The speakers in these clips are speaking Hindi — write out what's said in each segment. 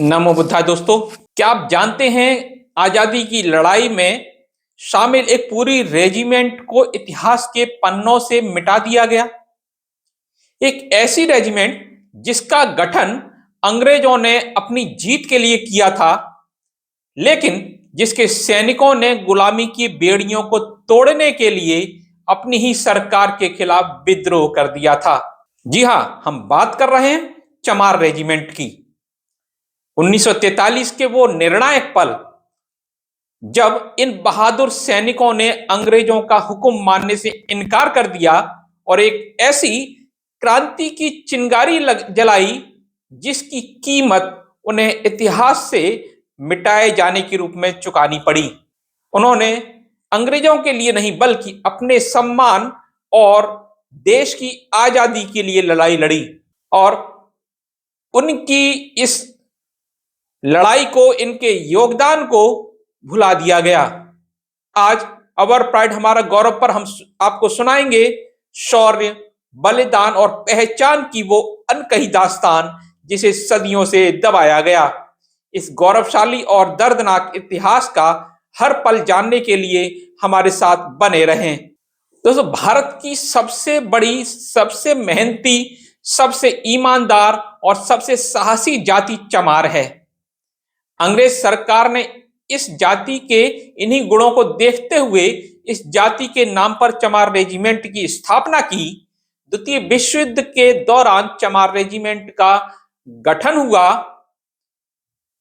नमो बुद्धाय दोस्तों। क्या आप जानते हैं आजादी की लड़ाई में शामिल एक पूरी रेजिमेंट को इतिहास के पन्नों से मिटा दिया गया। एक ऐसी रेजिमेंट जिसका गठन अंग्रेजों ने अपनी जीत के लिए किया था, लेकिन जिसके सैनिकों ने गुलामी की बेड़ियों को तोड़ने के लिए अपनी ही सरकार के खिलाफ विद्रोह कर दिया था। जी हां, हम बात कर रहे हैं चमार रेजिमेंट की। 1943 के वो निर्णायक पल जब इन बहादुर सैनिकों ने अंग्रेजों का हुक्म मानने से इनकार कर दिया और एक ऐसी क्रांति की चिंगारी जलाई जिसकी कीमत उन्हें इतिहास से मिटाए जाने के रूप में चुकानी पड़ी। उन्होंने अंग्रेजों के लिए नहीं बल्कि अपने सम्मान और देश की आजादी के लिए लड़ाई लड़ी और उनकी इस लड़ाई को, इनके योगदान को भुला दिया गया। आज अवर प्राइड हमारा गौरव पर हम आपको सुनाएंगे शौर्य, बलिदान और पहचान की वो अनकही दास्तान जिसे सदियों से दबाया गया। इस गौरवशाली और दर्दनाक इतिहास का हर पल जानने के लिए हमारे साथ बने रहें। दोस्तों, भारत की सबसे बड़ी, सबसे मेहनती, सबसे ईमानदार और सबसे साहसी जाति चमार है। अंग्रेज सरकार ने इस जाति के इन्हीं गुणों को देखते हुए इस जाति के नाम पर चमार रेजिमेंट की स्थापना की। द्वितीय विश्व युद्ध के दौरान चमार रेजिमेंट का गठन हुआ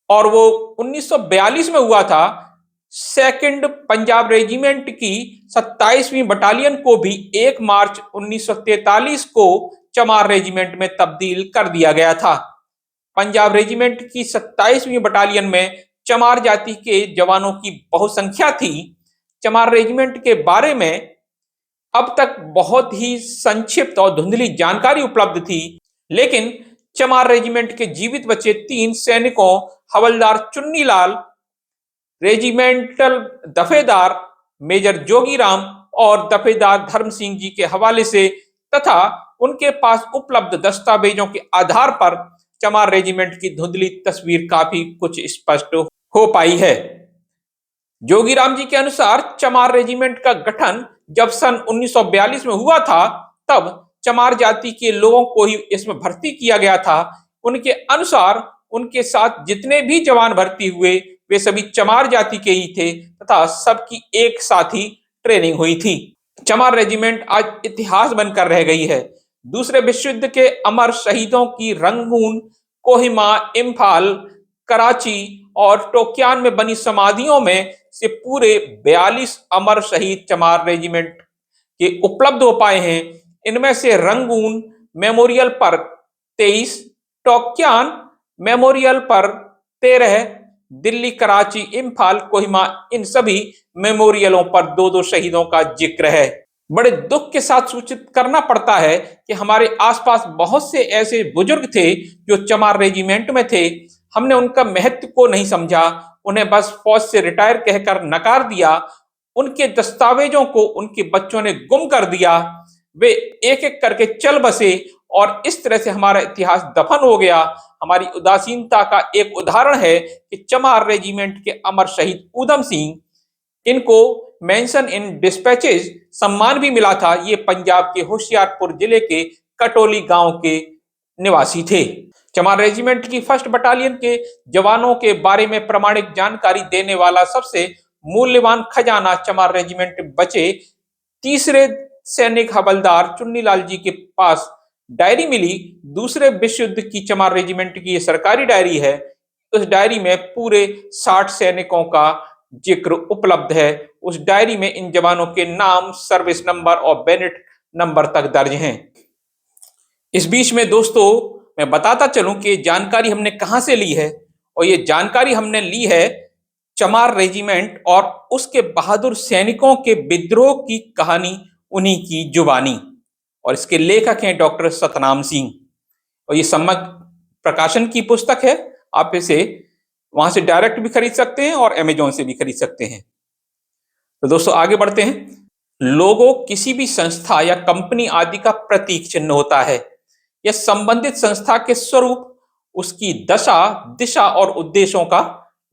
और वो 1942 में हुआ था। सेकंड पंजाब रेजिमेंट की 27वीं बटालियन को भी 1 मार्च 1943 को चमार रेजिमेंट में तब्दील कर दिया गया था। पंजाब रेजिमेंट की 27वीं बटालियन में चमार जाति के जवानों की बहुसंख्या थी। चमार रेजिमेंट के बारे में अब तक बहुत ही संक्षिप्त और धुंधली जानकारी उपलब्ध थी, लेकिन चमार रेजिमेंट के जीवित बचे 3 सैनिकों हवलदार चुन्नीलाल, रेजिमेंटल दफेदार मेजर जोगीराम और दफेदार धर्म सिंह जी के हवाले से तथा उनके पास उपलब्ध दस्तावेजों के आधार पर चमार रेजिमेंट की धुंधली तस्वीर काफी कुछ स्पष्ट हो पाई है। जोगीराम जी के अनुसार चमार रेजिमेंट का गठन जब सन 1942 में हुआ था, तब चमार जाति के लोगों को ही इसमें भर्ती किया गया था। उनके अनुसार उनके साथ जितने भी जवान भर्ती हुए वे सभी चमार जाति के ही थे तथा सबकी एक साथ ही ट्रेनिंग हुई थी। चमार रेजिमेंट आज इतिहास बनकर रह गई है। दूसरे विश्व युद्ध के अमर शहीदों की रंगून, कोहिमा, इम्फाल, कराची और टोक्यान में बनी समाधियों में से पूरे 42 अमर शहीद चमार रेजिमेंट के उपलब्ध हो पाए हैं। इनमें से रंगून मेमोरियल पर 23, टोक्यान मेमोरियल पर 13, दिल्ली, कराची, इम्फाल, कोहिमा, इन सभी मेमोरियलों पर 2-2 शहीदों का जिक्र है। बड़े दुख के साथ सूचित करना पड़ता है कि हमारे आसपास बहुत से ऐसे बुजुर्ग थे जो चमार रेजिमेंट में थे। हमने उनका महत्व को नहीं समझा, उन्हें बस फौज से रिटायर कहकर नकार दिया। उनके दस्तावेजों को उनके बच्चों ने गुम कर दिया। वे एक एक करके चल बसे और इस तरह से हमारा इतिहास दफन हो गया। हमारी उदासीनता का एक उदाहरण है कि चमार रेजिमेंट के अमर शहीद ऊधम सिंह, इनको मेंशन इन डिस्पैचेज सम्मान भी मिला था। ये पंजाब के होशियारपुर जिले के कटोली गांव के निवासी थे। चमार रेजिमेंट की 1st बटालियन के जवानों के बारे में प्रामाणिक जानकारी देने वाला सबसे मूल्यवान खजाना चमार रेजिमेंट बचे तीसरे सैनिक हवलदार चुन्नीलाल जी के पास डायरी मिली। दूसरे विश्व युद्ध की चमार रेजिमेंट की ये सरकारी डायरी है। उस डायरी में पूरे 60 सैनिकों का जिक्र उपलब्ध है। उस डायरी में इन जवानों के नाम, सर्विस नंबर और बेनेट नंबर तक दर्ज हैं। इस बीच में दोस्तों मैं बताता चलूं कि जानकारी हमने कहां से ली है, और ये जानकारी हमने ली है चमार रेजिमेंट और उसके बहादुर सैनिकों के विद्रोह की कहानी उन्हीं की जुबानी, और इसके लेखक हैं डॉक्टर सतनाम सिंह, और ये सम्मत प्रकाशन की पुस्तक है। आप इसे वहां से डायरेक्ट भी खरीद सकते हैं और अमेजोन से भी खरीद सकते हैं। तो दोस्तों आगे बढ़ते हैं। लोगो किसी भी संस्था या कंपनी आदि का प्रतीक चिन्ह होता है। यह संबंधित संस्था के स्वरूप, उसकी दशा, दिशा और उद्देश्यों का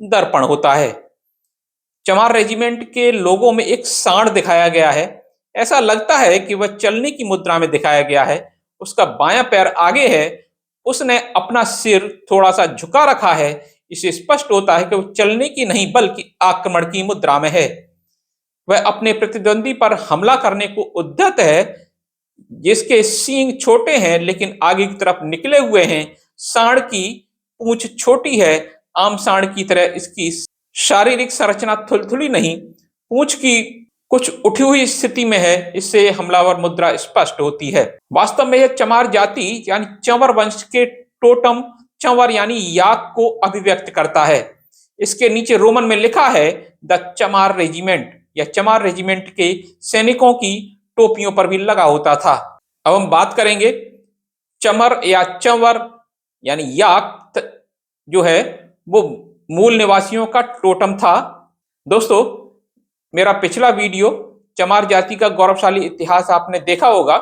दर्पण होता है। चमार रेजिमेंट के लोगों में एक सांड दिखाया गया है। ऐसा लगता है कि वह चलने की मुद्रा में दिखाया गया है। उसका बायां पैर आगे है। उसने अपना सिर थोड़ा सा झुका रखा है। इससे स्पष्ट होता है कि वह चलने की नहीं बल्कि आक्रमण की मुद्रा में है। वह अपने प्रतिद्वंदी पर हमला करने को उद्यत है, जिसके सींग छोटे हैं लेकिन आगे की तरफ निकले हुए हैं। सांड की पूंछ छोटी है। आम सांड की तरह इसकी शारीरिक संरचना थुलथुली नहीं, पूंछ की कुछ उठी हुई स्थिति में है। इससे हमलावर मुद्रा स्पष्ट होती है। वास्तव में यह चमार जाति यानी चंवर वंश के टोटम चंवर यानी याक को अभिव्यक्त करता है। इसके नीचे रोमन में लिखा है द चमार रेजिमेंट या चमार रेजिमेंट के सैनिकों की टोपियों पर भी लगा होता था। अब हम बात करेंगे चमर या चंवर यानी याक जो है वो मूल निवासियों का टोटम था। दोस्तों, मेरा पिछला वीडियो चमार जाति का गौरवशाली इतिहास आपने देखा होगा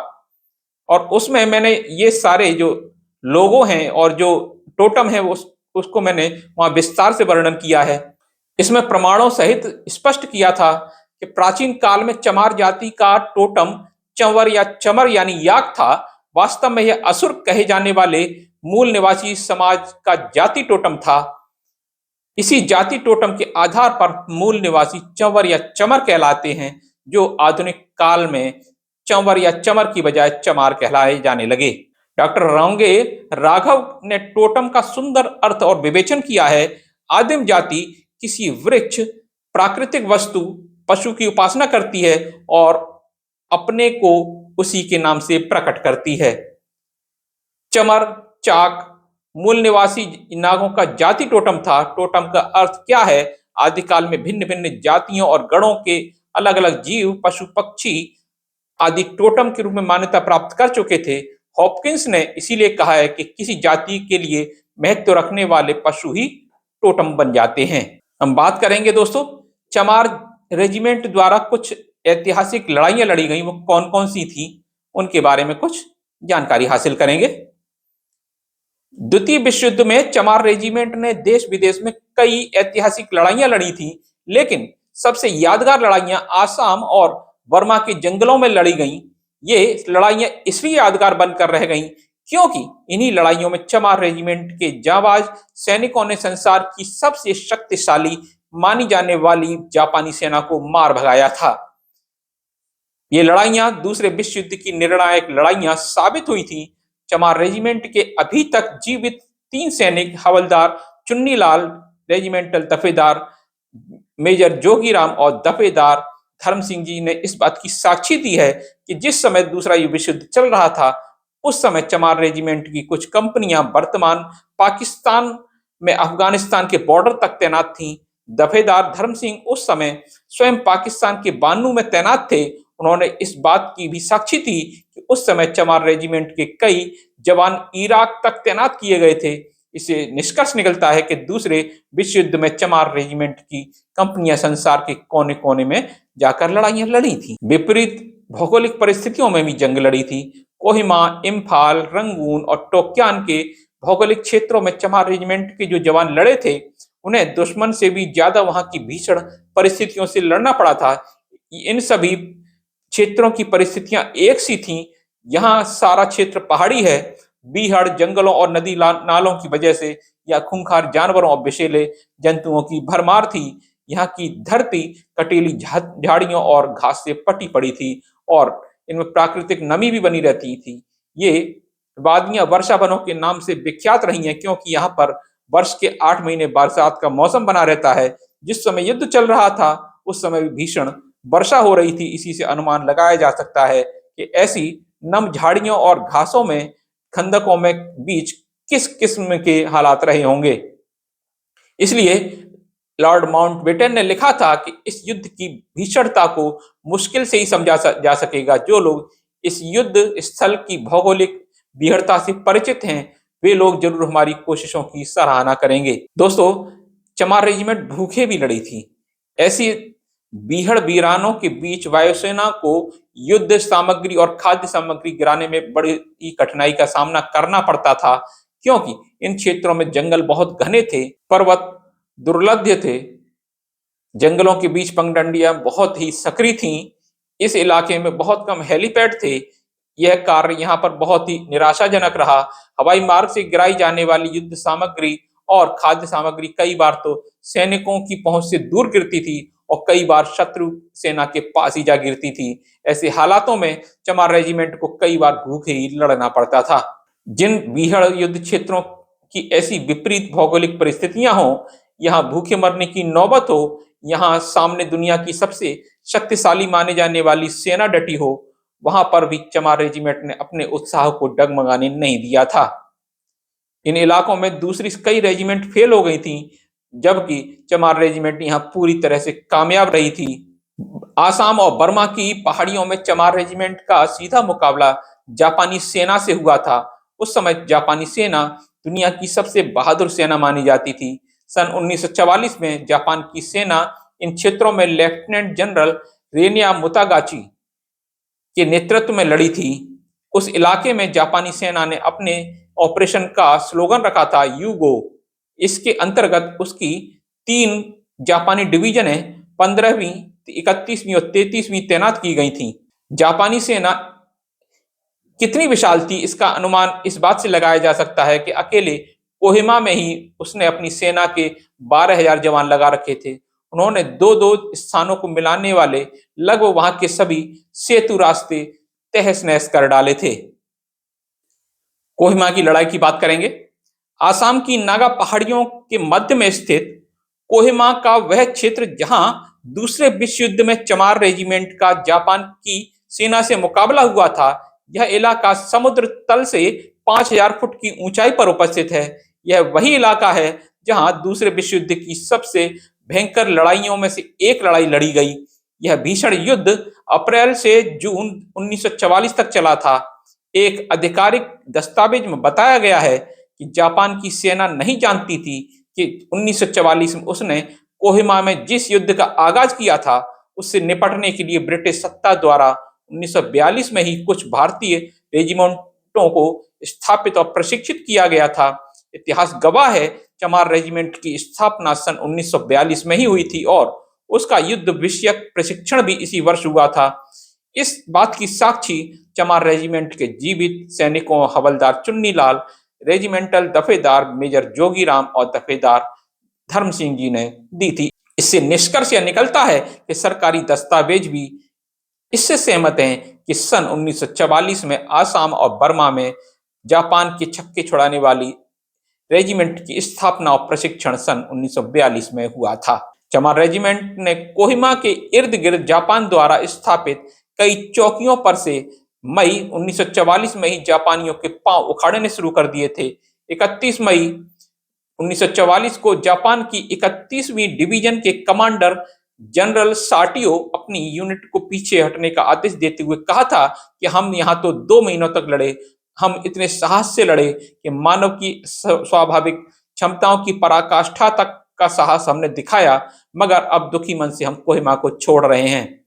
और उसमें मैंने ये सारे जो लोगो हैं और जो टोटम है उसको मैंने वहां विस्तार से वर्णन किया है। इसमें प्रमाणों सहित स्पष्ट किया था कि प्राचीन काल में चमार जाति का टोटम चंवर या चमर यानी याक था। वास्तव में यह असुर कहे जाने वाले मूल निवासी समाज का जाति टोटम था। इसी जाति टोटम के आधार पर मूल निवासी चंवर या चमर कहलाते हैं, जो आधुनिक काल में चंवर या चमर की बजाय चमार कहलाए जाने लगे। डॉक्टर रोंगे राघव ने टोटम का सुंदर अर्थ और विवेचन किया है। आदिम जाति किसी वृक्ष, प्राकृतिक वस्तु, पशु की उपासना करती है और अपने को उसी के नाम से प्रकट करती है। चमर, चाक मूल निवासी नागों का जाति टोटम था। टोटम का अर्थ क्या है? आदिकाल में भिन्न भिन्न जातियों और गणों के अलग अलग जीव, पशु, पक्षी आदि टोटम के रूप में मान्यता प्राप्त कर चुके थे। हॉपकिंस ने इसीलिए कहा है कि किसी जाति के लिए महत्व रखने वाले पशु ही टोटम बन जाते हैं। हम बात करेंगे दोस्तों चमार रेजिमेंट द्वारा कुछ ऐतिहासिक लड़ाइयां लड़ी गई, वो कौन कौन सी थी उनके बारे में कुछ जानकारी हासिल करेंगे। द्वितीय विश्व युद्ध में चमार रेजिमेंट ने देश विदेश में कई ऐतिहासिक लड़ाइयां लड़ी थी, लेकिन सबसे यादगार लड़ाइयां आसाम और बर्मा के जंगलों में लड़ी गईं। ये लड़ाइयां इसलिए यादगार बनकर रह गईं क्योंकि इन्हीं लड़ाइयों में चमार रेजिमेंट के जाबाज सैनिकों ने संसार की सबसे शक्तिशाली मानी जाने वाली जापानी सेना को मार भगाया था। ये लड़ाइयां दूसरे विश्व युद्ध की निर्णायक लड़ाइयां साबित हुई थी। चमार रेजिमेंट के अभी तक जीवित 3 सैनिक हवलदार चुन्नीलाल, रेजिमेंटल दफेदार मेजर जोगीराम और दफेदार धर्म सिंह जी ने इस बात की साक्षी दी है कि जिस समय दूसरा विश्व युद्ध चल रहा था उस समय चमार रेजिमेंट की कुछ कंपनियां वर्तमान पाकिस्तान में अफगानिस्तान के बॉर्डर तक तैनात थीं। दफेदार धर्म सिंह उस समय स्वयं पाकिस्तान के बानू में तैनात थे। उन्होंने इस बात की भी साक्षी थी कि उस समय चमार रेजिमेंट के कई जवान इराक तक तैनात किए गए थे। इससे निष्कर्ष निकलता है कि दूसरे विश्व युद्ध में चमार रेजिमेंट की कंपनियां संसार के कोने कोने में जाकर लड़ाइयां लड़ी थी। विपरीत भौगोलिक परिस्थितियों में भी जंग लड़ी थी। कोहिमा, इम्फाल, रंगून और टोक्यान के भौगोलिक क्षेत्रों में चमार रेजिमेंट के जो जवान लड़े थे उन्हें दुश्मन से भी ज्यादा वहां की भीषण परिस्थितियों से लड़ना पड़ा था। इन सभी क्षेत्रों की परिस्थितियां एक सी थीं। यहाँ सारा क्षेत्र पहाड़ी है। बीहड़, जंगलों और नदी नालों की वजह से या खूंखार जानवरों और विषैले जंतुओं की भरमार थी। यहाँ की धरती कटीली झाड़ियों और घास से पटी पड़ी थी और इनमें प्राकृतिक नमी भी बनी रहती थी। ये वादियां वर्षा वनों के नाम से विख्यात रही हैं क्योंकि यहाँ पर वर्ष के 8 महीने बरसात का मौसम बना रहता है। जिस समय युद्ध चल रहा था उस समय भीषण वर्षा हो रही थी। इसी से अनुमान लगाया जा सकता है कि ऐसी नम झाड़ियों और घासों में, खंदकों में बीच किस किस्म के हालात रहे होंगे। इसलिए लॉर्ड माउंटबेटन ने लिखा था कि इस युद्ध की भीषणता को मुश्किल से ही समझा जा सकेगा। जो लोग इस युद्ध स्थल की भौगोलिक बीहड़ता से परिचित हैं वे लोग जरूर हमारी कोशिशों की सराहना करेंगे। दोस्तों, चमार रेजिमेंट भूखे भी लड़ी थी। ऐसी बीहड़ वीरानों के बीच वायुसेना को युद्ध सामग्री और खाद्य सामग्री गिराने में बड़ी कठिनाई का सामना करना पड़ता था क्योंकि इन क्षेत्रों में जंगल बहुत घने थे, पर्वत दुर्लभ थे, जंगलों के बीच पगडंडियां बहुत ही सक्रिय थीं। इस इलाके में बहुत कम हेलीपैड थे। यह कार्य यहाँ पर बहुत ही निराशाजनक रहा। हवाई मार्ग से गिराई जाने वाली युद्ध सामग्री और खाद्य सामग्री कई बार तो सैनिकों की पहुंच से दूर गिरती थी और कई बार शत्रु सेना के पास ही जा गिरती थी। ऐसे हालातों में चमार रेजिमेंट को कई बार भूखे ही लड़ना पड़ता था। जिन बीहड़ युद्ध क्षेत्रों की ऐसी विपरीत भौगोलिक परिस्थितियां हों, यहाँ भूखे मरने की नौबत हो, यहाँ सामने दुनिया की सबसे शक्तिशाली माने जाने वाली सेना डटी हो, वहां पर भी चमार रेजिमेंट ने अपने उत्साह को डगमगाने नहीं दिया था। इन इलाकों में दूसरी कई रेजिमेंट फेल हो गई थी, जबकि चमार रेजिमेंट यहाँ पूरी तरह से कामयाब रही थी। आसाम और बर्मा की पहाड़ियों में चमार रेजिमेंट का सीधा मुकाबला जापानी सेना से हुआ था। उस समय जापानी सेना दुनिया की सबसे बहादुर सेना मानी जाती थी। सन 1944 में जापान की सेना इन क्षेत्रों में लेफ्टिनेंट जनरल रेनिया मुतागाची के नेतृत्व में लड़ी थी। उस इलाके में जापानी सेना ने अपने ऑपरेशन का स्लोगन रखा था, यूगो। इसके अंतर्गत उसकी 3 जापानी डिवीजनें 15वीं, 31वीं और 33वीं तैनात की गई थी। जापानी सेना कितनी विशाल थी, इसका अनुमान इस बात से लगाया जा सकता है कि अकेले कोहिमा में ही उसने अपनी सेना के 12,000 जवान लगा रखे थे। उन्होंने दो दो स्थानों को मिलाने वाले लगभग वहां के सभी सेतु रास्ते तहस नहस कर डाले थे। कोहिमा की लड़ाई की बात करेंगे। आसाम की नागा पहाड़ियों के मध्य में स्थित कोहिमा का वह क्षेत्र जहां दूसरे विश्व युद्ध में चमार रेजिमेंट का जापान की सेना से मुकाबला हुआ था, यह इलाका समुद्र तल से 5,000 फुट की ऊंचाई पर उपस्थित है। यह वही इलाका है जहां दूसरे विश्व युद्ध की सबसे भयंकर लड़ाइयों में से एक लड़ाई लड़ी गई। यह भीषण युद्ध अप्रैल से जून 1944 तक चला था। एक आधिकारिक दस्तावेज में बताया गया है कि जापान की सेना नहीं जानती थी कि 1944 में उसने कोहिमा में जिस युद्ध का आगाज किया था, उससे निपटने के लिए ब्रिटिश सत्ता द्वारा 1942 में ही कुछ भारतीय रेजिमेंटों को स्थापित और प्रशिक्षित किया गया था। इतिहास गवाह है, चमार रेजिमेंट की स्थापना सन 1942 में ही हुई थी और उसका युद्ध विषयक प्रशिक्षण भी इसी वर्ष हुआ था। इस बात की साक्षी चमार रेजिमेंट के जीवित सैनिकों हवलदार चुन्नीलाल, रेजिमेंटल दफेदार मेजर जोगीराम और दफेदार धर्म सिंह जी ने दी थी। इससे निष्कर्ष यह निकलता है कि सरकारी दस्तावेज भी इससे सहमत हैं कि सन 1944 में आसाम और बर्मा में जापान के छक्के छुड़ाने वाली रेजिमेंट की स्थापना और प्रशिक्षण सन 1942 में हुआ था। चमार रेजिमेंट ने कोहिमा के इर्द गिर्द जापान द्वारा स्थापित कई चौकियों पर से मई 1944 में ही जापानियों के पांव उखाड़ने शुरू कर दिए थे। 31 मई 1944 को जापान की 31वीं डिवीजन के कमांडर जनरल साटियो अपनी यूनिट को पीछे हटने का आदेश देते हुए कहा था कि हम यहाँ तो 2 महीनों तक लड़े, हम इतने साहस से लड़े कि मानव की स्वाभाविक क्षमताओं की पराकाष्ठा तक का साहस हमने दिखाया, मगर अब दुखी मन से हम कोहिमा को छोड़ रहे हैं।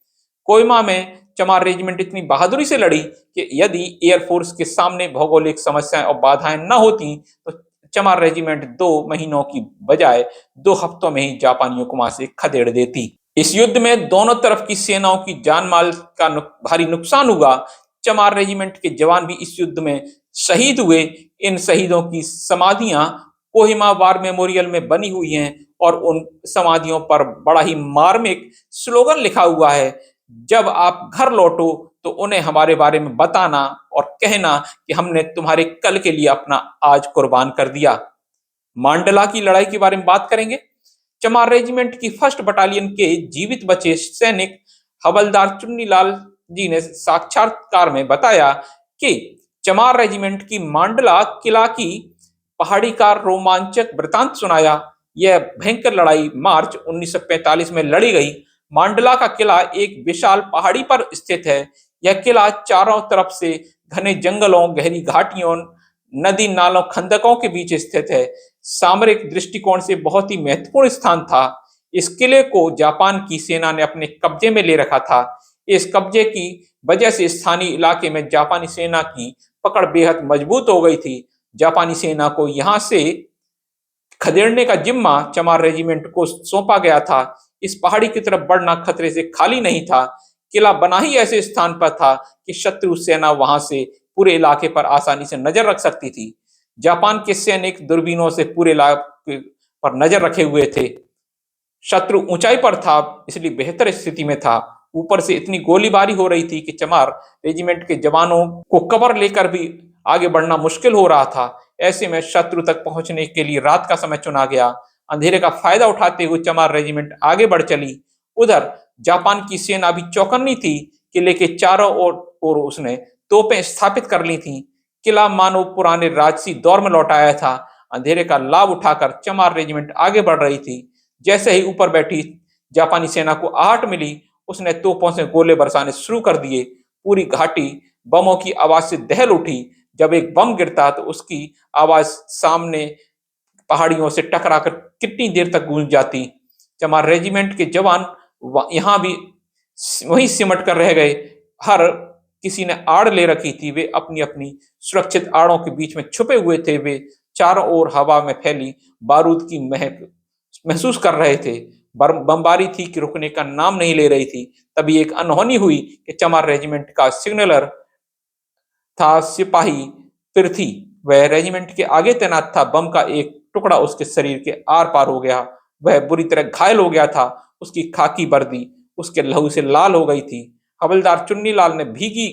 कोहिमा में चमार रेजिमेंट इतनी बहादुरी से लड़ी कि यदि एयरफोर्स के सामने भौगोलिक समस्याएं और बाधाएं न होती तो चमार रेजिमेंट 2 महीनों की बजाय 2 हफ्तों में ही जापानियों को वहां से खदेड़ देती। इस युद्ध में दोनों तरफ की सेनाओं की जान माल का भारी नुकसान हुआ। चमार रेजिमेंट के जवान भी इस युद्ध में शहीद हुए। इन शहीदों की समाधियां कोहिमा वार मेमोरियल में बनी हुई हैं और उन समाधियों पर बड़ा ही मार्मिक स्लोगन लिखा हुआ है, जब आप घर लौटो तो उन्हें हमारे बारे में बताना और कहना कि हमने तुम्हारे कल के लिए अपना आज कुर्बान कर दिया। मांडला की लड़ाई के बारे में बात करेंगे। चमार रेजिमेंट की 1st बटालियन के जीवित बचे सैनिक हवलदार चुन्नीलाल जी ने साक्षात्कार में बताया कि चमार रेजिमेंट की मांडला किला की पहाड़ी का रोमांचक वृतांत सुनाया। यह भयंकर लड़ाई मार्च 1945 में लड़ी गई। मांडला का किला एक विशाल पहाड़ी पर स्थित है। यह किला चारों तरफ से घने जंगलों, गहरी घाटियों, नदी नालों, खंदकों के बीच स्थित है। सामरिक दृष्टिकोण से बहुत ही महत्वपूर्ण स्थान था। इस किले को जापान की सेना ने अपने कब्जे में ले रखा था। इस कब्जे की वजह से स्थानीय इलाके में जापानी सेना की पकड़ बेहद मजबूत हो गई थी। जापानी सेना को यहां से खदेड़ने का जिम्मा चमार रेजिमेंट को सौंपा गया था। इस पहाड़ी की तरफ बढ़ना खतरे से खाली नहीं था। किला बना ही ऐसे स्थान पर था कि शत्रु सेना वहां से पूरे इलाके पर आसानी से नजर रख सकती थी। जापान के सैनिक दूरबीनों से पूरे इलाके पर नजर रखे हुए थे। शत्रु ऊंचाई पर था, इसलिए बेहतर स्थिति में था। ऊपर से इतनी गोलीबारी हो रही थी कि चमार रेजिमेंट के जवानों को कवर लेकर भी आगे बढ़ना मुश्किल हो रहा था। ऐसे में शत्रु तक पहुंचने के लिए रात का समय चुना गया। अंधेरे का फायदा उठाते हुए चमार रेजिमेंट आगे बढ़ चली। उधर जापान की सेना भी चौकन्नी थी। किले के चारों ओर उसने तोपें स्थापित कर ली थी। किला मानो पुराने राजसी दौर में लौट आया था। अंधेरे का लाभ उठाकर चमार रेजिमेंट आगे बढ़ रही थी। जैसे ही ऊपर बैठी जापानी सेना को आहट मिली, उसने तोपों से गोले बरसाने शुरू कर दिए। पूरी घाटी बमों की आवाज से दहल उठी। जब एक बम गिरता तो उसकी आवाज सामने पहाड़ियों से टकराकर कितनी देर तक गूंज जाती। चमार रेजिमेंट के जवान यहां भी वहीं सिमट कर रह गए। हर किसी ने आड़ ले रखी थी। वे अपनी अपनी सुरक्षित आड़ों के बीच में छुपे हुए थे। वे चारों ओर हवा में फैली बारूद की महक महसूस कर रहे थे। बमबारी थी कि रुकने का नाम नहीं ले रही थी। तभी एक अनहोनी हुई कि चमार रेजिमेंट का सिग्नलर था सिपाही पृथ्वी। वह रेजिमेंट के आगे तैनात था। बम का एक टुकड़ा उसके शरीर के आर पार हो गया। वह बुरी तरह घायल हो गया था। उसकी खाकी वर्दी उसके लहू से लाल हो गई थी। हवलदार चुन्नीलाल ने भीगी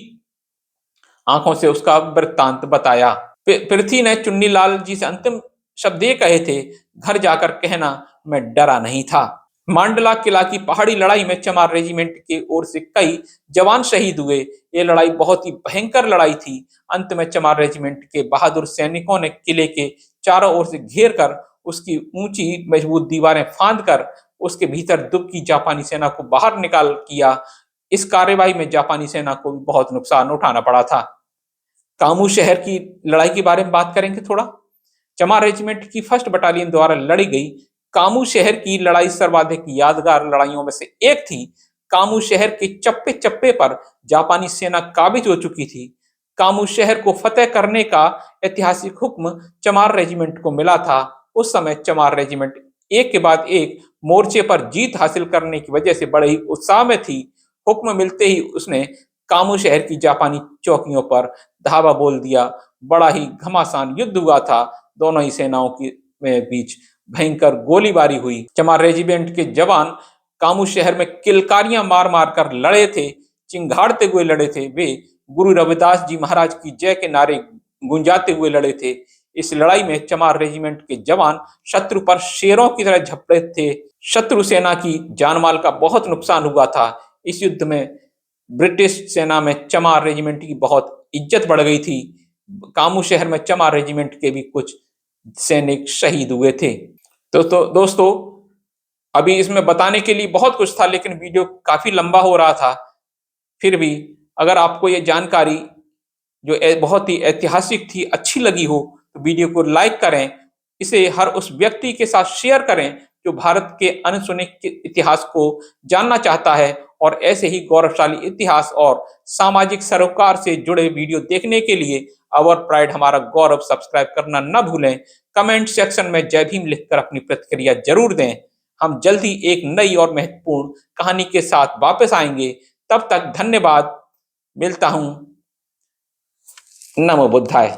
आंखों से उसका वृत्तांत बताया। पृथ्वी ने चुन्नीलाल जी से अंतिम शब्द ये कहे थे, घर जाकर कहना मैं डरा नहीं था। मांडला किला की पहाड़ी लड़ाई में चमार रेजिमेंट की ओर से कई जवान शहीद हुए। ये लड़ाई बहुत ही भयंकर लड़ाई थी। अंत में चमार रेजिमेंट के बहादुर सैनिकों ने किले के चारों ओर से घेर कर उसकी ऊंची मजबूत दीवारें फांद कर उसके भीतर दुबकी जापानी सेना को बाहर निकाल किया। इस कार्यवाही में जापानी सेना को भी बहुत नुकसान उठाना पड़ा था। कामू शहर की लड़ाई के बारे में बात करेंगे थोड़ा। चमार रेजिमेंट की फर्स्ट बटालियन द्वारा लड़ी गई कामू शहर की लड़ाई सर्वाधिक यादगार लड़ाइयों में से एक थी। कामू शहर के चप्पे चप्पे पर जापानी सेना काबिज हो चुकी थी। कामू शहर को फतेह करने का ऐतिहासिक हुक्म चमार रेजिमेंट को मिला था। उस समय चमार रेजिमेंट एक के बाद एक मोर्चे पर जीत हासिल करने की वजह से बड़े ही उत्साह में थी। हुक्म मिलते ही उसने कामू शहर की जापानी चौकियों पर धावा बोल दिया। बड़ा ही घमासान युद्ध हुआ था। दोनों ही सेनाओं के बीच भयंकर गोलीबारी हुई। चमार रेजिमेंट के जवान कामू शहर में किलकारियां मार मार कर लड़े थे, चिंगाड़ते हुए लड़े थे। वे गुरु रविदास जी महाराज की जय के नारे गुंजाते हुए लड़े थे। इस लड़ाई में चमार रेजिमेंट के जवान शत्रु पर शेरों की तरह झपटे थे। शत्रु सेना की जानमाल का बहुत नुकसान हुआ था। इस युद्ध में ब्रिटिश सेना में चमार रेजिमेंट की बहुत इज्जत बढ़ गई थी। कामू शहर में चमार रेजिमेंट के भी कुछ सैनिक शहीद हुए थे। तो दोस्तों, अभी इसमें बताने के लिए बहुत कुछ था, लेकिन वीडियो काफी लंबा हो रहा था। फिर भी अगर आपको ये जानकारी जो बहुत ही ऐतिहासिक थी अच्छी लगी हो तो वीडियो को लाइक करें। इसे हर उस व्यक्ति के साथ शेयर करें जो भारत के अनसुने इतिहास को जानना चाहता है। और ऐसे ही गौरवशाली इतिहास और सामाजिक सरोकार से जुड़े वीडियो देखने के लिए आवर प्राइड हमारा गौरव सब्सक्राइब करना न भूलें। कमेंट सेक्शन में जय भीम लिखकर अपनी प्रतिक्रिया जरूर दें। हम जल्द ही एक नई और महत्वपूर्ण कहानी के साथ वापस आएंगे। तब तक धन्यवाद। मिलता हूं। नमो बुद्धाय।